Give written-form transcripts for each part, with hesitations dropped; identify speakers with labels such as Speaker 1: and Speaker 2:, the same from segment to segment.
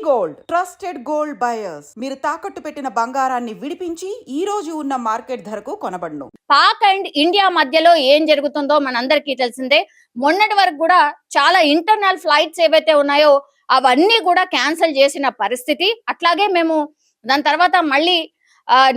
Speaker 1: Gold trusted gold buyers మీరు తాకట్టు పెట్టిన బంగారాన్ని విడిపించి ఈ రోజు ఉన్న మార్కెట్ ధరకు కొనబడును.
Speaker 2: పాక్ అండ్ ఇండియా మధ్యలో ఏం జరుగుతుందో మనందరికీ తెలిసిందే. మొన్నటి వరకు కూడా చాలా ఇంటర్నల్ ఫ్లైట్స్ ఏవైతే ఉన్నాయో అవన్నీ కూడా క్యాన్సిల్ చేసిన పరిస్థితి. అట్లాగే మేము దాని తర్వాత మళ్ళీ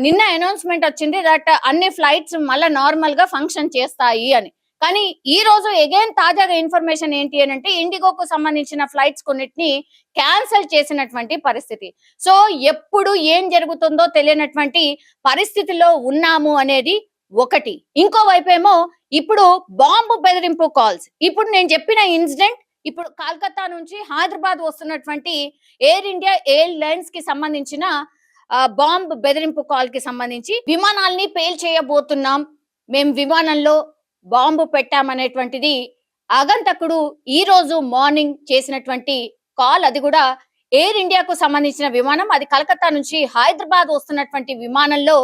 Speaker 2: నిన్న అనౌన్స్మెంట్ వచ్చింది దట్ అన్ని ఫ్లైట్స్ మళ్ళీ నార్మల్ గా ఫంక్షన్ చేస్తాయి అని. కానీ ఈ రోజు అగైన్ తాజాగా ఇన్ఫర్మేషన్ ఏంటి అని అంటే ఇండిగోకు సంబంధించిన ఫ్లైట్స్ కొన్నిటిని క్యాన్సిల్ చేసినటువంటి పరిస్థితి. సో ఎప్పుడు ఏం జరుగుతుందో తెలియనటువంటి పరిస్థితిలో ఉన్నాము అనేది ఒకటి. ఇంకోవైపు ఏమో ఇప్పుడు బాంబు బెదిరింపు కాల్స్. ఇప్పుడు నేను చెప్పిన ఇన్సిడెంట్ ఇప్పుడు కలకత్తా నుంచి హైదరాబాద్ వస్తున్నటువంటి ఎయిర్ ఇండియా ఎయిర్లైన్స్ కి సంబంధించిన బాంబ్ బెదిరింపు కాల్ కి సంబంధించి విమానాల్ని పేల్చేయబోతున్నాం, మేము విమానంలో బాంబు పెట్టామనేటువంటిది ఆగంతకుడు ఈ రోజు మార్నింగ్ చేసినటువంటి కాల్. అది కూడా ఎయిర్ ఇండియాకు సంబంధించిన విమానం. అది కలకత్తా నుంచి హైదరాబాద్ వస్తున్నటువంటి విమానంలో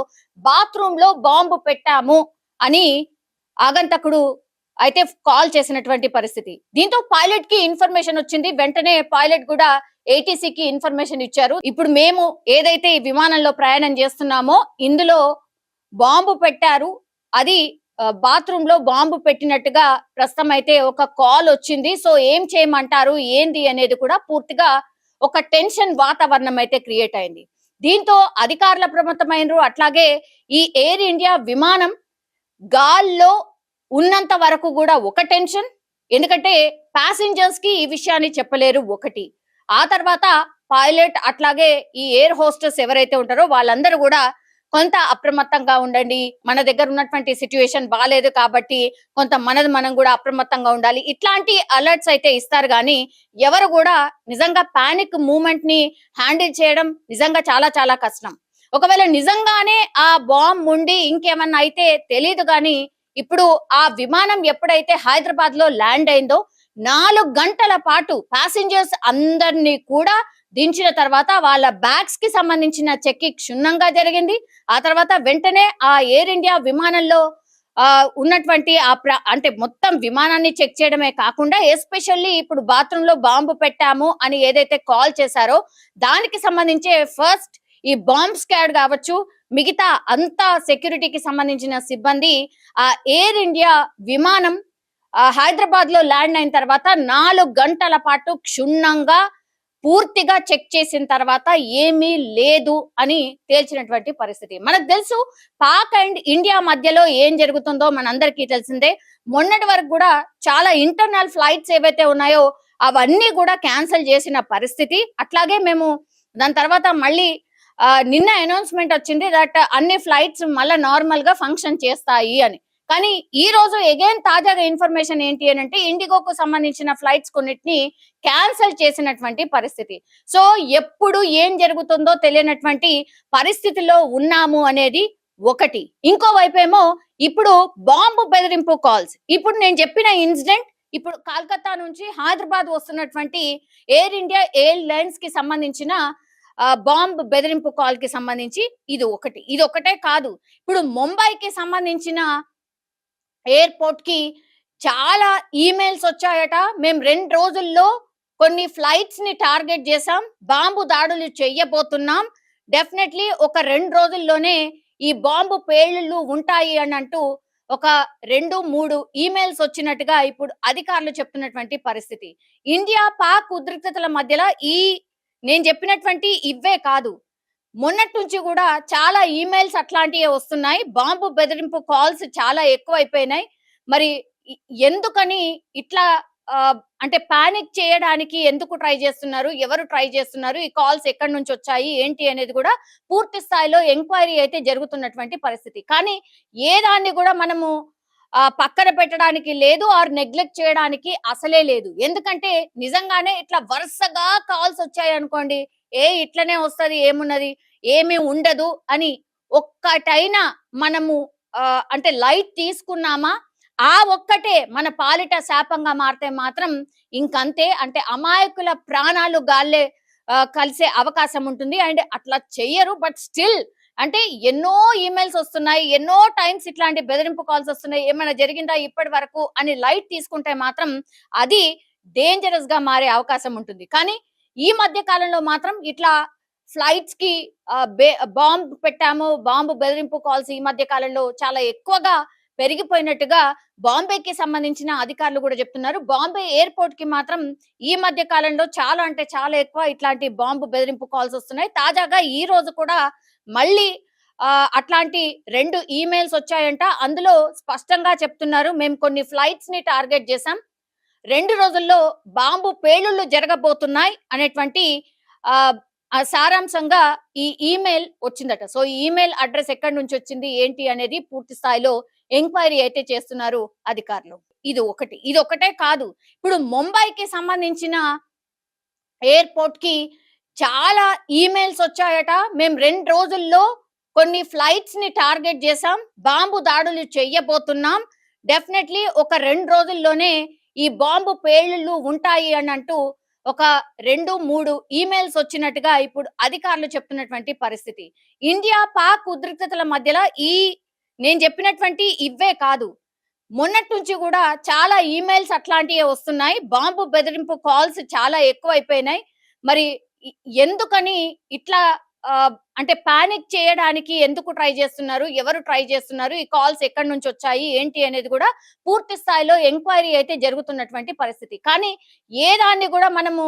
Speaker 2: బాత్రూమ్ లో బాంబు పెట్టాము అని ఆగంతకుడు అయితే కాల్ చేసినటువంటి పరిస్థితి. దీంతో పైలట్ కి ఇన్ఫర్మేషన్ వచ్చింది. వెంటనే పైలట్ కూడా ఏటీసీకి ఇన్ఫర్మేషన్ ఇచ్చారు. ఇప్పుడు మేము ఏదైతే ఈ విమానంలో ప్రయాణం చేస్తున్నామో ఇందులో బాంబు పెట్టారు, అది బాత్రూమ్ లో బాంబు పెట్టినట్టుగా ప్రస్తుతం అయితే ఒక కాల్ వచ్చింది. సో ఏం చేయమంటారు ఏంది అనేది కూడా పూర్తిగా ఒక టెన్షన్ వాతావరణం అయితే క్రియేట్ అయింది. దీంతో అధికారుల అప్రమత్తమైనరు. అట్లాగే ఈ ఎయిర్ ఇండియా విమానం గాల్లో ఉన్నంత వరకు కూడా ఒక టెన్షన్, ఎందుకంటే ప్యాసింజర్స్ కి ఈ విషయాన్ని చెప్పలేరు ఒకటి. ఆ తర్వాత పైలట్ అట్లాగే ఈ ఎయిర్ హోస్టెస్ ఎవరైతే ఉంటారో వాళ్ళందరూ కూడా కొంత అప్రమత్తంగా ఉండండి, మన దగ్గర ఉన్నటువంటి సిచ్యువేషన్ బాగాలేదు కాబట్టి కొంత మనం కూడా అప్రమత్తంగా ఉండాలి, ఇట్లాంటి అలర్ట్స్ అయితే ఇస్తారు. కానీ ఎవరు కూడా నిజంగా పానిక్ మూమెంట్ ని హ్యాండిల్ చేయడం నిజంగా చాలా చాలా కష్టం. ఒకవేళ నిజంగానే ఆ బాంబ్ ఉండి ఇంకేమన్నా అయితే తెలియదు. కానీ ఇప్పుడు ఆ విమానం ఎప్పుడైతే హైదరాబాద్ లో ల్యాండ్ అయిందో 4 గంటల పాటు ప్యాసింజర్స్ అందరినీ కూడా దించిన తర్వాత వాళ్ళ బ్యాగ్స్ కి సంబంధించిన చెకింగ్ క్షుణ్ణంగా జరిగింది. ఆ తర్వాత వెంటనే ఆ ఎయిర్ ఇండియా విమానంలో ఉన్నటువంటి అంటే మొత్తం విమానాన్ని చెక్ చేయడమే కాకుండా ఎస్పెషల్లీ ఇప్పుడు బాత్రూమ్ లో బాంబు పెట్టాము అని ఏదైతే కాల్ చేశారో దానికి సంబంధించి ఫస్ట్ ఈ బాంబ్ స్క్వాడ్ కావచ్చు, మిగతా అంతా సెక్యూరిటీకి సంబంధించిన సిబ్బంది ఆ ఎయిర్ ఇండియా విమానం హైదరాబాద్ లో ల్యాండ్ అయిన తర్వాత 4 గంటల పాటు క్షుణ్ణంగా పూర్తిగా చెక్ చేసిన తర్వాత ఏమీ లేదు అని తేల్చినటువంటి పరిస్థితి. మనకు తెలుసు పాక్ అండ్ ఇండియా మధ్యలో ఏం జరుగుతుందో మనందరికీ తెలిసిందే. మొన్నటి వరకు కూడా చాలా ఇంటర్నల్ ఫ్లైట్స్ ఏవైతే ఉన్నాయో అవన్నీ కూడా క్యాన్సిల్ చేసిన పరిస్థితి. అట్లాగే మేము దాని తర్వాత మళ్ళీ నిన్న అనౌన్స్మెంట్ వచ్చింది దట్ అన్ని ఫ్లైట్స్ మళ్ళీ నార్మల్ గా ఫంక్షన్ చేస్తాయి అని. కానీ ఈ రోజు అగైన్ తాజాగా ఇన్ఫర్మేషన్ ఏంటి అని అంటే ఇండిగోకు సంబంధించిన ఫ్లైట్స్ కొన్నిటిని క్యాన్సిల్ చేసినటువంటి పరిస్థితి. సో ఎప్పుడు ఏం జరుగుతుందో తెలియనటువంటి పరిస్థితిలో ఉన్నాము అనేది ఒకటి. ఇంకోవైపు ఏమో ఇప్పుడు బాంబు బెదిరింపు కాల్స్. ఇప్పుడు నేను చెప్పిన ఇన్సిడెంట్ ఇప్పుడు కలకత్తా నుంచి హైదరాబాద్ వస్తున్నటువంటి ఎయిర్ ఇండియా ఎయిర్లైన్స్ కి సంబంధించిన బాంబ్ బెదిరింపు కాల్ కి సంబంధించి ఇది ఒకటే కాదు. ఇప్పుడు ముంబైకి సంబంధించిన ఎయిర్పోర్ట్ కి చాలా ఈమెయిల్స్ వచ్చాయట. మేము 2 రోజుల్లో కొన్ని ఫ్లైట్స్ ని టార్గెట్ చేసాం, బాంబు దాడులు చెయ్యబోతున్నాం, డెఫినెట్లీ ఒక 2 రోజుల్లోనే ఈ బాంబు పేలుళ్ళు ఉంటాయి అని అంటూ ఒక 2-3 ఈమెయిల్స్ వచ్చినట్టుగా ఇప్పుడు అధికారులు చెప్తున్నటువంటి పరిస్థితి. ఇండియా పాక్ ఉద్రిక్తతల మధ్యలో ఈ నేను చెప్పినటువంటి ఇవే కాదు, మొన్నటి నుంచి కూడా చాలా ఈమెయిల్స్ అట్లాంటివే వస్తున్నాయి. బాంబు బెదిరింపు కాల్స్ చాలా ఎక్కువైపోయినాయి. మరి ఎందుకని ఇట్లా అంటే పానిక్ చేయడానికి ఎందుకు ట్రై చేస్తున్నారు, ఎవరు ట్రై చేస్తున్నారు, ఈ కాల్స్ ఎక్కడి నుంచి వచ్చాయి ఏంటి అనేది కూడా పూర్తి స్థాయిలో ఎంక్వైరీ అయితే జరుగుతున్నటువంటి పరిస్థితి. కానీ ఏ దాన్ని కూడా మనము పక్కన పెట్టడానికి లేదు, ఆర్ నెగ్లెక్ట్ చేయడానికి అసలే లేదు. ఎందుకంటే నిజంగానే ఇట్లా వరుసగా కాల్స్ వచ్చాయి అనుకోండి, ఇట్లనే వస్తది ఏమున్నది ఏమీ ఉండదు అని ఒక్కటైనా మనము అంటే లైట్ తీసుకున్నామా, ఆ ఒక్కటే మన పాలిట శాపంగా మారితే మాత్రం ఇంకంతే. అంటే అమాయకుల ప్రాణాలు గాల్లే కలిసే అవకాశం ఉంటుంది. అండ్ అట్లా చెయ్యరు, బట్ స్టిల్ అంటే ఎన్నో ఈమెయిల్స్ వస్తున్నాయి, ఎన్నో టైమ్స్ ఇట్లాంటి బెదిరింపు కాల్స్ వస్తున్నాయి, ఏమైనా జరిగిందా ఇప్పటి వరకు అని లైట్ తీసుకుంటే మాత్రం అది డేంజరస్ గా మారే అవకాశం ఉంటుంది. కానీ ఈ మధ్య కాలంలో మాత్రం ఇట్లా ఫ్లైట్స్ కి బాంబ్ పెట్టాము, బాంబు బెదిరింపు కాల్స్ ఈ మధ్య కాలంలో చాలా ఎక్కువగా పెరిగిపోయినట్టుగా బాంబేకి సంబంధించిన అధికారులు కూడా చెప్తున్నారు. బాంబే ఎయిర్పోర్ట్ కి మాత్రం ఈ మధ్య కాలంలో చాలా అంటే చాలా ఎక్కువ ఇట్లాంటి బాంబు బెదిరింపు కాల్స్ వస్తున్నాయి. తాజాగా ఈ రోజు కూడా మళ్ళీ అట్లాంటి 2 ఈమెయిల్స్ వచ్చాయంట. అందులో స్పష్టంగా చెప్తున్నారు, మేము కొన్ని ఫ్లైట్స్ ని టార్గెట్ చేశాం, 2 రోజుల్లో బాంబు పేలుళ్లు జరగబోతున్నాయి అనేటువంటి సారాంశంగా ఈ ఈమెయిల్ వచ్చిందట. సో ఈ ఈమెయిల్ అడ్రస్ ఎక్కడి నుంచి వచ్చింది ఏంటి అనేది పూర్తి స్థాయిలో ఎంక్వైరీ అయితే చేస్తున్నారు అధికారులు. ఇది ఒకటే కాదు, ఇప్పుడు ముంబైకి సంబంధించిన ఎయిర్పోర్ట్ కి చాలా ఈమెయిల్స్ వచ్చాయట. మేము 2 రోజుల్లో కొన్ని ఫ్లైట్స్ ని టార్గెట్ చేశాం, బాంబు దాడులు చెయ్యబోతున్నాం, డెఫినెట్లీ ఒక 2 రోజుల్లోనే ఈ బాంబు పేలుళ్లు ఉంటాయి అని అంటూ ఒక 2-3 ఈమెయిల్స్ వచ్చినట్టుగా ఇప్పుడు అధికారులు చెప్తున్నటువంటి పరిస్థితి. ఇండియా పాక్ ఉద్రిక్తతల మధ్యలో నేను చెప్పినటువంటి ఇవే కాదు, మొన్నటి నుంచి కూడా చాలా ఈమెయిల్స్ అట్లాంటివే వస్తున్నాయి. బాంబు బెదిరింపు కాల్స్ చాలా ఎక్కువైపోయినాయి. మరి ఎందుకని ఇట్లా అంటే పానిక్ చేయడానికి ఎందుకు ట్రై చేస్తున్నారు, ఎవరు ట్రై చేస్తున్నారు, ఈ కాల్స్ ఎక్కడి నుంచి వచ్చాయి ఏంటి అనేది కూడా పూర్తి స్థాయిలో ఎంక్వైరీ అయితే జరుగుతున్నటువంటి పరిస్థితి. కానీ ఏ దాన్ని కూడా మనము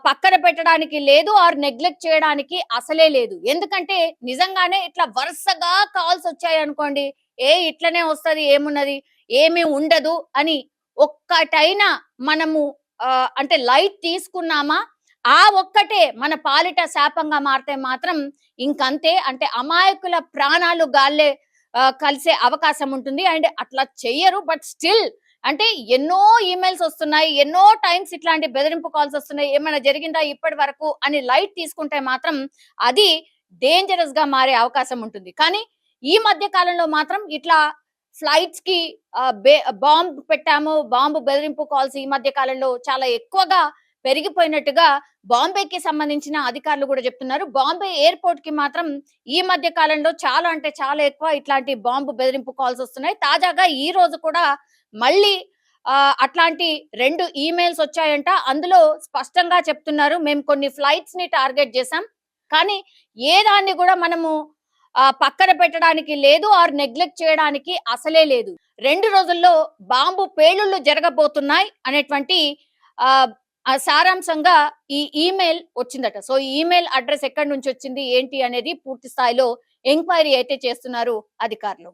Speaker 2: పక్కన పెట్టడానికి లేదు, ఆర్ నెగ్లెక్ట్ చేయడానికి అసలే లేదు. ఎందుకంటే నిజంగానే ఇట్లా వరుసగా కాల్స్ వచ్చాయి అనుకోండి, ఇట్లనే వస్తది, ఏమున్నది, ఏమీ ఉండదు అని ఒక్కటైనా మనము అంటే లైట్ తీసుకున్నామా, ఆ ఒక్కటే మన పాలిట శాపంగా మారితే మాత్రం ఇంకంతే. అంటే అమాయకుల ప్రాణాలు గాల్లే కలిసే అవకాశం ఉంటుంది. అండ్ అట్లా చెయ్యరు, బట్ స్టిల్ అంటే ఎన్నో ఈమెయిల్స్ వస్తున్నాయి, ఎన్నో టైమ్స్ ఇట్లాంటి బెదిరింపు కాల్స్ వస్తున్నాయి, ఏమైనా జరిగిందా ఇప్పటి వరకు అని లైట్ తీసుకుంటే మాత్రం అది డేంజరస్ గా మారే అవకాశం ఉంటుంది. కానీ ఈ మధ్య కాలంలో మాత్రం ఇట్లా ఫ్లైట్స్ కి బాంబ్ పెట్టాము, బాంబు బెదిరింపు కాల్స్ ఈ మధ్య కాలంలో చాలా ఎక్కువగా పెరిగిపోయినట్టుగా బాంబేకి సంబంధించిన అధికారులు కూడా చెప్తున్నారు. బాంబే ఎయిర్పోర్ట్ కి మాత్రం ఈ మధ్య కాలంలో చాలా అంటే చాలా ఎక్కువ ఇట్లాంటి బాంబు బెదిరింపు కాల్స్ వస్తున్నాయి. తాజాగా ఈ రోజు కూడా మళ్ళీ అట్లాంటి 2 ఈమెయిల్స్ వచ్చాయంట. అందులో స్పష్టంగా చెప్తున్నారు, మేము కొన్ని ఫ్లైట్స్ ని టార్గెట్ చేశాం, కానీ ఏ దాన్ని కూడా మనము పక్కన పెట్టడానికి లేదు, ఆర్ నెగ్లెక్ట్ చేయడానికి అసలే లేదు. 2 రోజుల్లో బాంబు పేలుళ్లు జరగబోతున్నాయి అనేటువంటి సారాంశంగా ఈ ఈమెయిల్ వచ్చిందట. సో ఈ ఈమెయిల్ అడ్రస్ ఎక్కడి నుంచి వచ్చింది ఏంటి అనేది పూర్తి స్థాయిలో ఎంక్వైరీ అయితే చేస్తున్నారు అధికారులు.